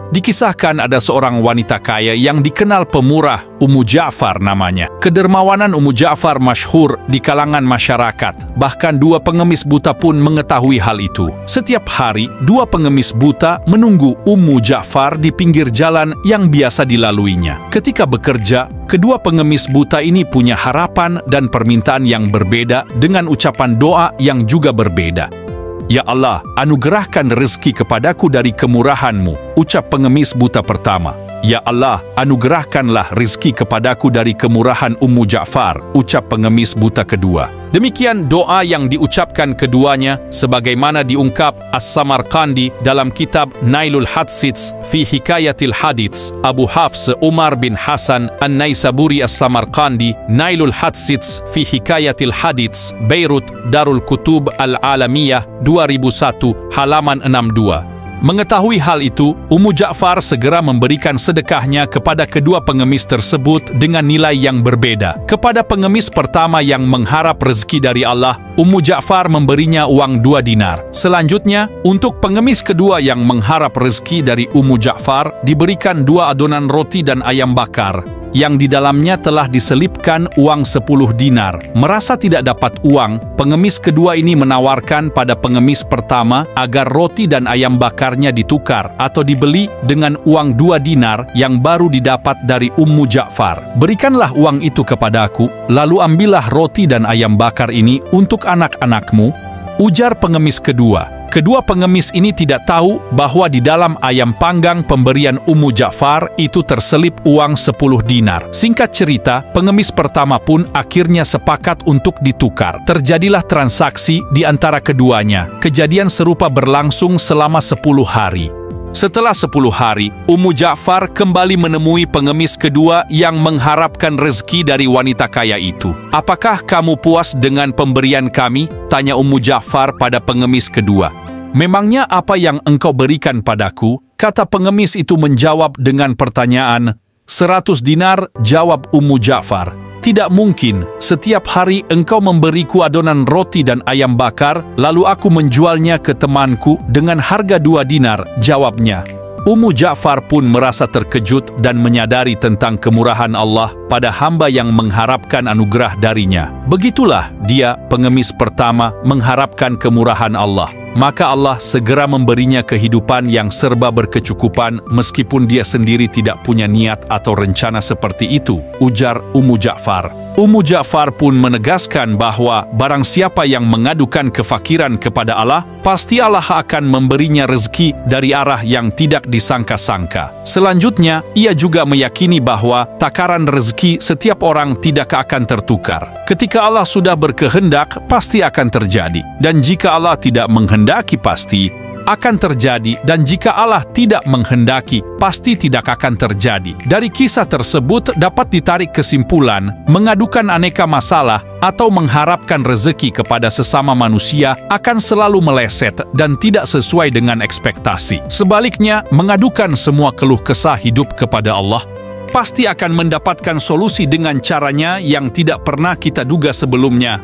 Dikisahkan ada seorang wanita kaya yang dikenal pemurah, Ummu Ja'far namanya. Kedermawanan Ummu Ja'far masyhur di kalangan masyarakat. Bahkan dua pengemis buta pun mengetahui hal itu. Setiap hari, dua pengemis buta menunggu Ummu Ja'far di pinggir jalan yang biasa dilaluinya. Ketika bekerja, kedua pengemis buta ini punya harapan dan permintaan yang berbeda dengan ucapan doa yang juga berbeda. Ya Allah, anugerahkan rezeki kepadaku dari kemurahan-Mu, ucap pengemis buta pertama. Ya Allah, anugerahkanlah rezeki kepadaku dari kemurahan Ummu Ja'far, ucap pengemis buta kedua. Demikian doa yang diucapkan keduanya sebagaimana diungkap As-Samarqandi dalam kitab Nailul Hadits fi Hikayatil Hadits. Abu Hafs Umar bin Hasan An-Naisaburi As-Samarqandi, Nailul Hadits fi Hikayatil Hadits, Beirut, Darul Kutub Al-Alamiyah, 2001, halaman 62. Mengetahui hal itu, Ummu Ja'far segera memberikan sedekahnya kepada kedua pengemis tersebut dengan nilai yang berbeda. Kepada pengemis pertama yang mengharap rezeki dari Allah, Ummu Ja'far memberinya uang 2 dinar. Selanjutnya, untuk pengemis kedua yang mengharap rezeki dari Ummu Ja'far, diberikan 2 adonan roti dan ayam bakar, yang di dalamnya telah diselipkan uang 10 dinar. Merasa tidak dapat uang, pengemis kedua ini menawarkan pada pengemis pertama agar roti dan ayam bakarnya ditukar atau dibeli dengan uang 2 dinar yang baru didapat dari Ummu Ja'far. Berikanlah uang itu kepadaku, lalu ambillah roti dan ayam bakar ini untuk anak-anakmu, ujar pengemis kedua. Kedua pengemis ini tidak tahu bahwa di dalam ayam panggang pemberian Ummu Ja'far itu terselip uang 10 dinar. Singkat cerita, pengemis pertama pun akhirnya sepakat untuk ditukar. Terjadilah transaksi di antara keduanya. Kejadian serupa berlangsung selama 10 hari. Setelah 10 hari, Ummu Ja'far kembali menemui pengemis kedua yang mengharapkan rezeki dari wanita kaya itu. "Apakah kamu puas dengan pemberian kami?" tanya Ummu Ja'far pada pengemis kedua. "Memangnya apa yang engkau berikan padaku?" kata pengemis itu menjawab dengan pertanyaan. "100 dinar," jawab Ummu Ja'far. "Tidak mungkin, setiap hari engkau memberiku adonan roti dan ayam bakar, lalu aku menjualnya ke temanku dengan harga 2 dinar, jawabnya. Ummu Ja'far pun merasa terkejut dan menyadari tentang kemurahan Allah pada hamba yang mengharapkan anugerah darinya. Begitulah dia, pengemis pertama, mengharapkan kemurahan Allah. Maka Allah segera memberinya kehidupan yang serba berkecukupan meskipun dia sendiri tidak punya niat atau rencana seperti itu, ujar Ummu Ja'far. Ummu Ja'far pun menegaskan bahwa barang siapa yang mengadukan kefakiran kepada Allah, pasti Allah akan memberinya rezeki dari arah yang tidak disangka-sangka. Selanjutnya, ia juga meyakini bahwa takaran rezeki setiap orang tidak akan tertukar. Ketika Allah sudah berkehendak, pasti akan terjadi. Dan jika Allah tidak menghendaki, pasti akan terjadi, dan jika Allah tidak menghendaki, pasti tidak akan terjadi. Dari kisah tersebut dapat ditarik kesimpulan, mengadukan aneka masalah atau mengharapkan rezeki kepada sesama manusia akan selalu meleset dan tidak sesuai dengan ekspektasi. Sebaliknya, mengadukan semua keluh kesah hidup kepada Allah, pasti akan mendapatkan solusi dengan caranya yang tidak pernah kita duga sebelumnya.